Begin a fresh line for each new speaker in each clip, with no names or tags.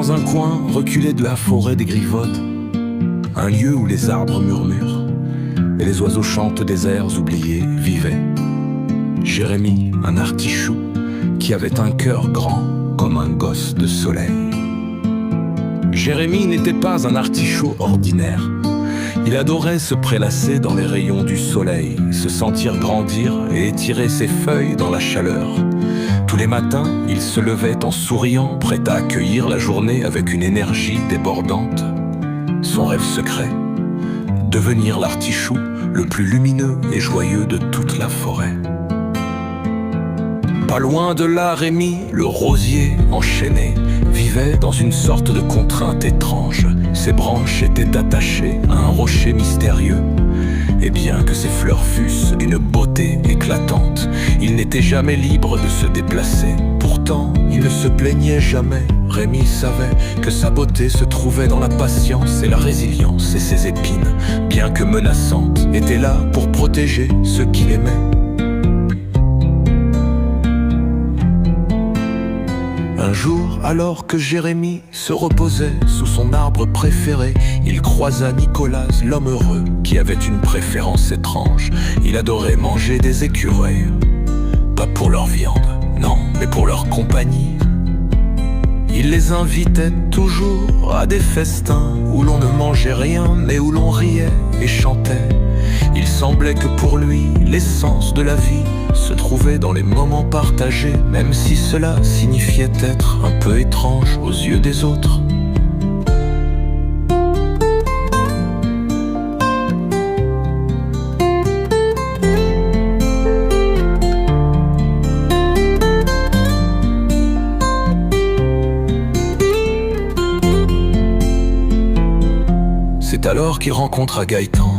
dans un coin reculé de la forêt des Grivodes, un lieu où les arbres murmurent et les oiseaux chantent des airs oubliés, vivait Jérémie, un artichaut qui avait un cœur grand comme un gosse de soleil. Jérémie n'était pas un artichaut ordinaire. Il adorait se prélasser dans les rayons du soleil, se sentir grandir et étirer ses feuilles dans la chaleur. Tous les matins, il se levait en souriant, prêt à accueillir la journée avec une énergie débordante. Son rêve secret, devenir l'artichaut le plus lumineux et joyeux de toute la forêt. Pas loin de là, Rémi, le rosier enchaîné, vivait dans une sorte de contrainte étrange. Ses branches étaient attachées à un rocher mystérieux. Et bien que ses fleurs fussent d'une beauté éclatante, il n'était jamais libre de se déplacer. Pourtant, il ne se plaignait jamais. Rémi savait que sa beauté se trouvait dans la patience et la résilience, et ses épines, bien que menaçantes, étaient là pour protéger ceux qu'il aimait. Un jour, alors que Jérémie se reposait sous son arbre préféré, il croisa Nicolas, l'homme heureux, qui avait une préférence étrange. Il adorait manger des écureuils, pas pour leur viande, non, mais pour leur compagnie. Il les invitait toujours à des festins où l'on ne mangeait rien, mais où l'on riait et chantait. Il semblait que pour lui, l'essence de la vie se trouvait dans les moments partagés, même si cela signifiait être un peu étrange aux yeux des autres. C'est alors qu'il rencontra Gaëtan,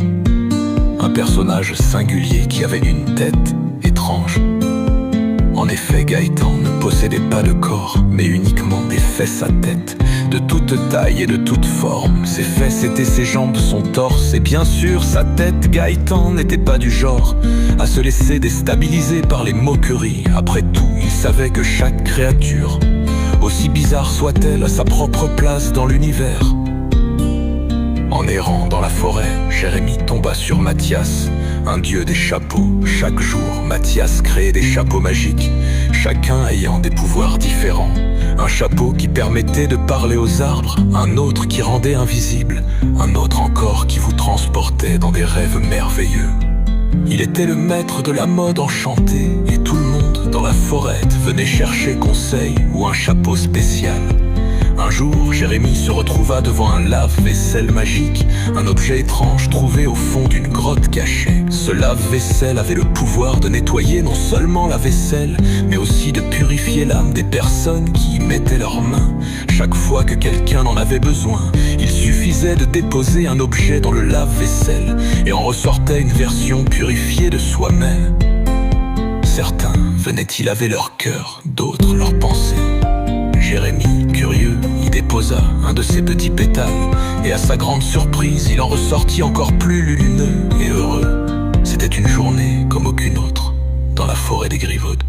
un personnage singulier qui avait une tête étrange. En effet, Gaëtan ne possédait pas de corps, mais uniquement des fesses à tête, de toute taille et de toute forme. Ses fesses étaient ses jambes, son torse, et bien sûr sa tête. Gaëtan n'était pas du genre à se laisser déstabiliser par les moqueries. Après tout, il savait que chaque créature, aussi bizarre soit-elle, a sa propre place dans l'univers. En errant dans la forêt, Jérémie tomba sur Mathias, un dieu des chapeaux. Chaque jour, Mathias créait des chapeaux magiques, chacun ayant des pouvoirs différents. Un chapeau qui permettait de parler aux arbres, un autre qui rendait invisible, un autre encore qui vous transportait dans des rêves merveilleux. Il était le maître de la mode enchantée, et tout le monde dans la forêt venait chercher conseil ou un chapeau spécial. Un jour, Jérémie se retrouva devant un lave-vaisselle magique, un objet étrange trouvé au fond d'une grotte cachée. Ce lave-vaisselle avait le pouvoir de nettoyer non seulement la vaisselle, mais aussi de purifier l'âme des personnes qui y mettaient leurs mains. Chaque fois que quelqu'un en avait besoin, il suffisait de déposer un objet dans le lave-vaisselle et en ressortait une version purifiée de soi-même. Certains venaient y laver leur cœur, d'autres leurs pensées. Jérémie, curieux, y déposa un de ses petits pétales, et à sa grande surprise, il en ressortit encore plus lumineux et heureux. C'était une journée comme aucune autre dans la forêt des Grivodes.